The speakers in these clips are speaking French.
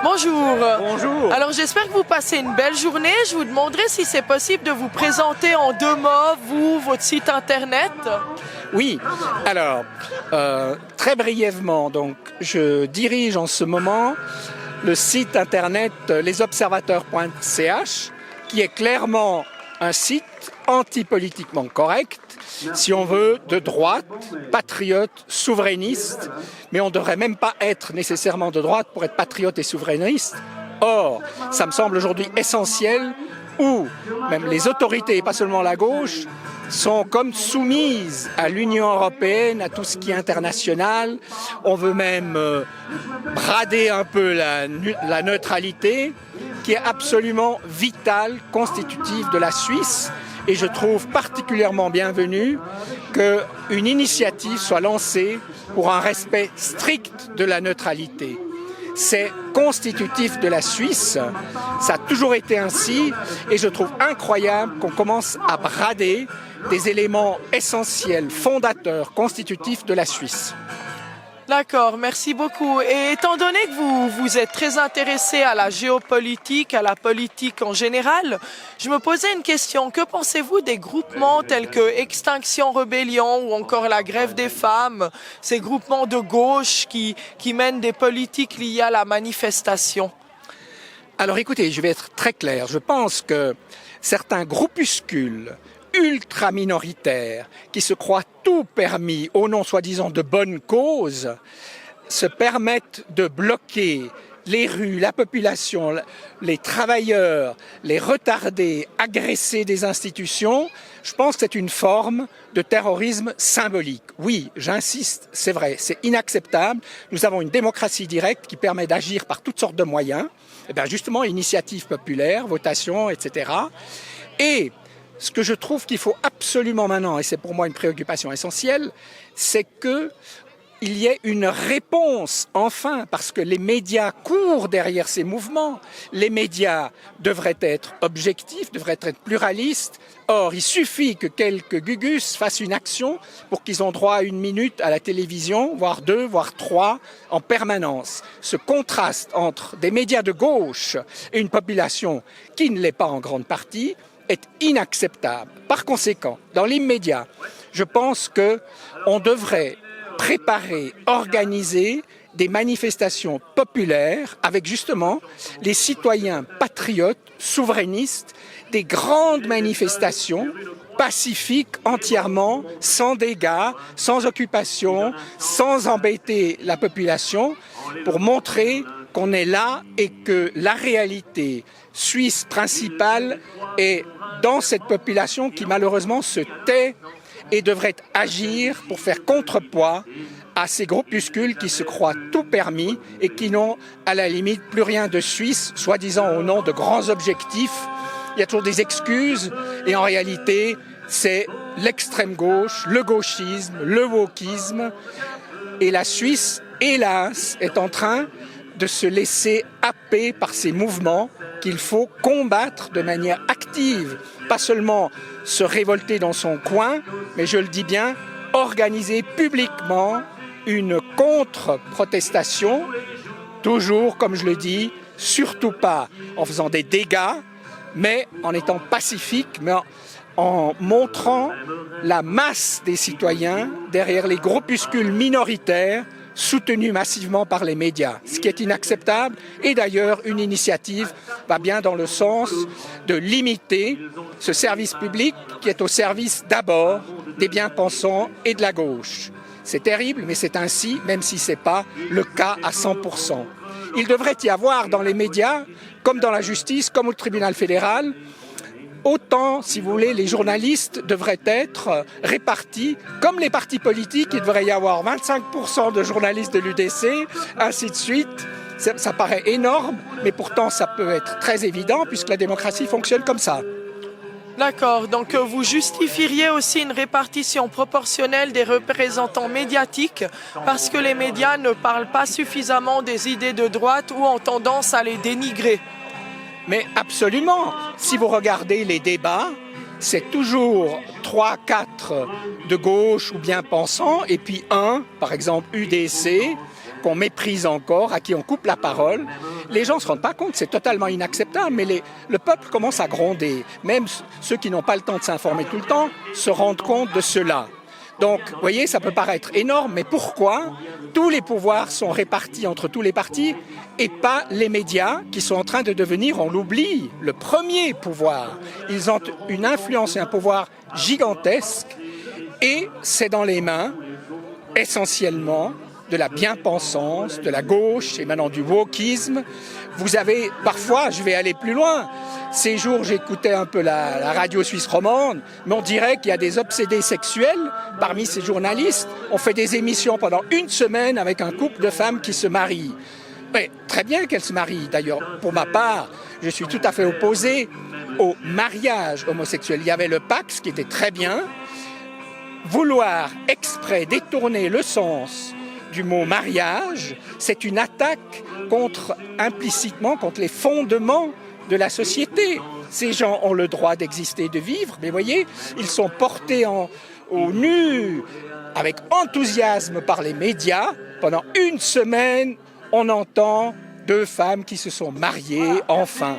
Bonjour. Bonjour. Alors j'espère que vous passez une belle journée. Je vous demanderai si c'est possible de vous présenter en 2 mots, vous, votre site internet. Oui, alors, très brièvement, donc, je dirige en ce moment le site internet lesobservateurs.ch, qui est clairement un site antipolitiquement correct, si on veut, de droite, patriote, souverainiste, mais on ne devrait même pas être nécessairement de droite pour être patriote et souverainiste. Or, ça me semble aujourd'hui essentiel, où même les autorités, et pas seulement la gauche, sont comme soumises à l'Union européenne, à tout ce qui est international. On veut même brader un peu la neutralité, qui est absolument vitale, constitutive de la Suisse. Et je trouve particulièrement bienvenu qu'une initiative soit lancée pour un respect strict de la neutralité. C'est constitutif de la Suisse, ça a toujours été ainsi, et je trouve incroyable qu'on commence à brader des éléments essentiels, fondateurs, constitutifs de la Suisse. D'accord, merci beaucoup. Et étant donné que vous êtes très intéressé à la géopolitique, à la politique en général, je me posais une question. Que pensez-vous des groupements tels que Extinction Rebellion ou encore la Grève des femmes, ces groupements de gauche qui mènent des politiques liées à la manifestation? Alors écoutez, je vais être très clair. Je pense que certains groupuscules ultra minoritaires qui se croient tout permis au nom soi-disant de bonne cause se permettent de bloquer les rues, la population, les travailleurs, les retardés, agresser des institutions. Je pense que c'est une forme de terrorisme symbolique. Oui, j'insiste, c'est vrai, c'est inacceptable. Nous avons une démocratie directe qui permet d'agir par toutes sortes de moyens. Et bien justement, initiative populaire, votation, etc. Et ce que je trouve qu'il faut absolument maintenant, et c'est pour moi une préoccupation essentielle, c'est qu'il y ait une réponse, enfin, parce que les médias courent derrière ces mouvements. Les médias devraient être objectifs, devraient être pluralistes. Or, il suffit que quelques gugus fassent une action pour qu'ils aient droit à 1 minute à la télévision, voire 2, voire 3, en permanence. Ce contraste entre des médias de gauche et une population qui ne l'est pas en grande partie est inacceptable. Par conséquent, dans l'immédiat, je pense qu'on devrait préparer, organiser des manifestations populaires avec justement les citoyens patriotes, souverainistes, des grandes manifestations pacifiques entièrement, sans dégâts, sans occupation, sans embêter la population, pour montrer qu'on est là et que la réalité suisse principale est dans cette population qui malheureusement se tait et devrait agir pour faire contrepoids à ces groupuscules qui se croient tout permis et qui n'ont à la limite plus rien de suisse, soi-disant au nom de grands objectifs. Il y a toujours des excuses et en réalité c'est l'extrême gauche, le gauchisme, le wokisme, et la Suisse, hélas, est en train de se laisser happer par ces mouvements qu'il faut combattre de manière active, pas seulement se révolter dans son coin, mais je le dis bien, organiser publiquement une contre-protestation, toujours, comme je le dis, surtout pas en faisant des dégâts, mais en étant pacifique, mais en montrant la masse des citoyens derrière les groupuscules minoritaires soutenus massivement par les médias, ce qui est inacceptable. Et d'ailleurs, une initiative va bien dans le sens de limiter ce service public qui est au service d'abord des bien-pensants et de la gauche. C'est terrible, mais c'est ainsi, même si ce n'est pas le cas à 100%. Il devrait y avoir dans les médias, comme dans la justice, comme au tribunal fédéral, autant, si vous voulez, les journalistes devraient être répartis, comme les partis politiques, il devrait y avoir 25% de journalistes de l'UDC, ainsi de suite. Ça paraît énorme, mais pourtant ça peut être très évident puisque la démocratie fonctionne comme ça. D'accord, donc vous justifieriez aussi une répartition proportionnelle des représentants médiatiques parce que les médias ne parlent pas suffisamment des idées de droite ou ont tendance à les dénigrer. Mais absolument, si vous regardez les débats, c'est toujours 3, 4 de gauche ou bien pensants, et puis un, par exemple UDC, qu'on méprise encore, à qui on coupe la parole. Les gens ne se rendent pas compte, c'est totalement inacceptable, mais le peuple commence à gronder. Même ceux qui n'ont pas le temps de s'informer tout le temps se rendent compte de cela. Donc, vous voyez, ça peut paraître énorme, mais pourquoi tous les pouvoirs sont répartis entre tous les partis et pas les médias qui sont en train de devenir, on l'oublie, le premier pouvoir. Ils ont une influence et un pouvoir gigantesque et c'est dans les mains, essentiellement, de la bien-pensance, de la gauche et maintenant du wokisme. Vous avez, parfois, je vais aller plus loin, ces jours j'écoutais un peu la radio suisse romande, mais on dirait qu'il y a des obsédés sexuels parmi ces journalistes. On fait des émissions pendant une semaine avec un couple de femmes qui se marient. Mais très bien qu'elles se marient. D'ailleurs, pour ma part, je suis tout à fait opposé au mariage homosexuel. Il y avait le Pax qui était très bien. Vouloir exprès détourner le sens du mot mariage, c'est une attaque implicitement contre les fondements de la société. Ces gens ont le droit d'exister et de vivre, mais voyez, ils sont portés au nu avec enthousiasme par les médias. Pendant une semaine, on entend 2 femmes qui se sont mariées, enfin.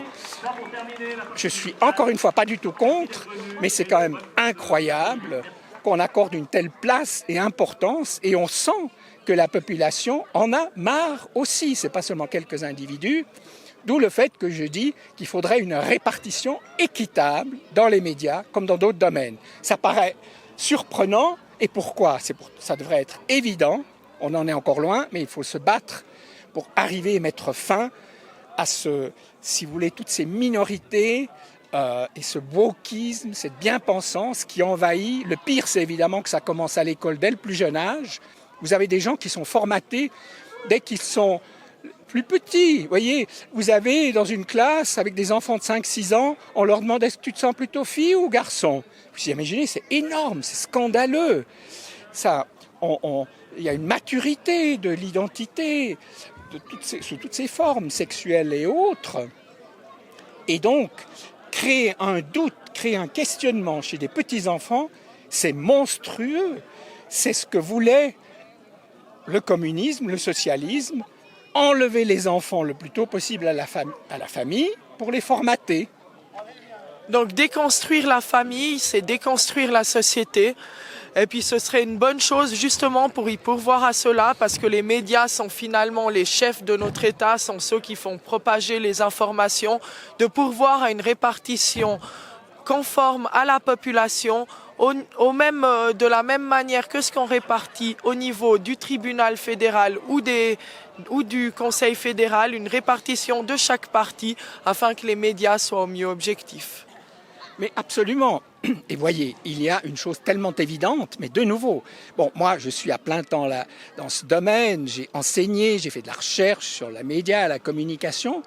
Je suis encore une fois pas du tout contre, mais c'est quand même incroyable qu'on accorde une telle place et importance, et on sent que la population en a marre aussi. Ce n'est pas seulement quelques individus, d'où le fait que je dis qu'il faudrait une répartition équitable dans les médias comme dans d'autres domaines. Ça paraît surprenant, et pourquoi? Ça devrait être évident, on en est encore loin, mais il faut se battre pour arriver et mettre fin à si vous voulez, toutes ces minorités et ce wokisme, cette bien-pensance qui envahit. Le pire, c'est évidemment que ça commence à l'école dès le plus jeune âge. Vous avez des gens qui sont formatés dès qu'ils sont plus petits. Vous voyez, vous avez dans une classe avec des enfants de 5-6 ans, on leur demande est-ce que tu te sens plutôt fille ou garçon? Vous imaginez, c'est énorme, c'est scandaleux. Ça, il y a une maturité de l'identité sous toutes ces formes sexuelles et autres. Et donc, créer un doute, créer un questionnement chez des petits-enfants, c'est monstrueux. C'est ce que voulait le communisme, le socialisme, enlever les enfants le plus tôt possible à la famille pour les formater. Donc déconstruire la famille, c'est déconstruire la société. Et puis ce serait une bonne chose justement pour y pourvoir à cela, parce que les médias sont finalement les chefs de notre État, sont ceux qui font propager les informations, de pourvoir à une répartition conforme à la population, de la même manière que ce qu'on répartit au niveau du tribunal fédéral ou du Conseil fédéral, une répartition de chaque parti afin que les médias soient au mieux objectifs. Mais absolument. Et voyez, il y a une chose tellement évidente, mais de nouveau, bon, moi je suis à plein temps là dans ce domaine, j'ai enseigné, j'ai fait de la recherche sur les médias, la communication,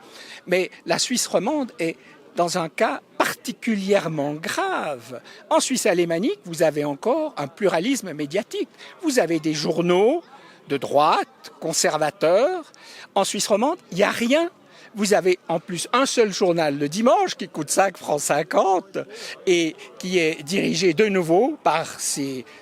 mais la Suisse romande est dans un cas particulièrement grave. En Suisse alémanique, vous avez encore un pluralisme médiatique. Vous avez des journaux de droite, conservateurs. En Suisse romande, il n'y a rien. Vous avez en plus un seul journal le dimanche qui coûte 5,50 francs et qui est dirigé de nouveau par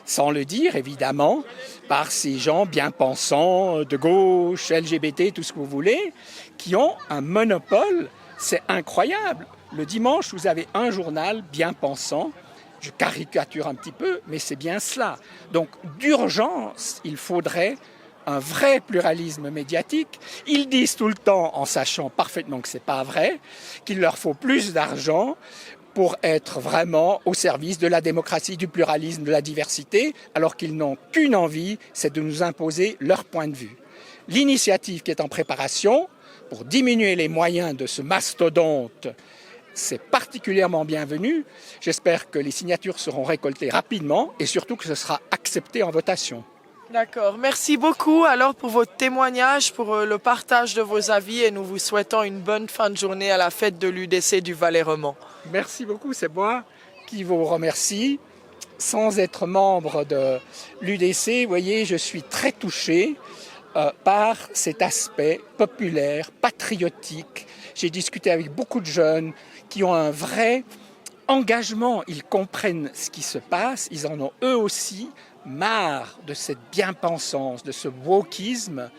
sans le dire évidemment, par ces gens bien pensants, de gauche, LGBT, tout ce que vous voulez, qui ont un monopole. C'est incroyable. Le dimanche, vous avez un journal bien pensant. Je caricature un petit peu, mais c'est bien cela. Donc, d'urgence, il faudrait un vrai pluralisme médiatique. Ils disent tout le temps, en sachant parfaitement que ce n'est pas vrai, qu'il leur faut plus d'argent pour être vraiment au service de la démocratie, du pluralisme, de la diversité, alors qu'ils n'ont qu'une envie, c'est de nous imposer leur point de vue. L'initiative qui est en préparation pour diminuer les moyens de ce mastodonte, c'est particulièrement bienvenu. J'espère que les signatures seront récoltées rapidement et surtout que ce sera accepté en votation. D'accord. Merci beaucoup alors pour votre témoignage, pour le partage de vos avis et nous vous souhaitons une bonne fin de journée à la fête de l'UDC du Valais-Romand. Merci beaucoup, c'est moi qui vous remercie. Sans être membre de l'UDC, vous voyez, je suis très touché par cet aspect populaire, patriotique. J'ai discuté avec beaucoup de jeunes qui ont un vrai engagement, ils comprennent ce qui se passe, ils en ont eux aussi marre de cette bien-pensance, de ce wokisme,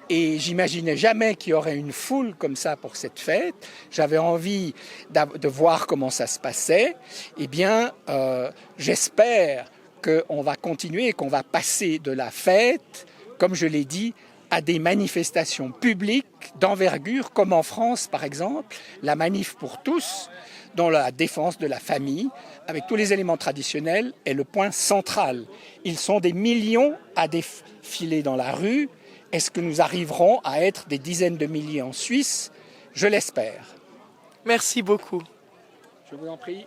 et j'imaginais jamais qu'il y aurait une foule comme ça pour cette fête. J'avais envie de voir comment ça se passait. Eh bien, j'espère qu'on va continuer et qu'on va passer de la fête, comme je l'ai dit, à des manifestations publiques d'envergure, comme en France par exemple, la Manif pour tous, dont la défense de la famille, avec tous les éléments traditionnels, est le point central. Ils sont des millions à défiler dans la rue. Est-ce que nous arriverons à être des dizaines de milliers en Suisse? Je l'espère. Merci beaucoup. Je vous en prie.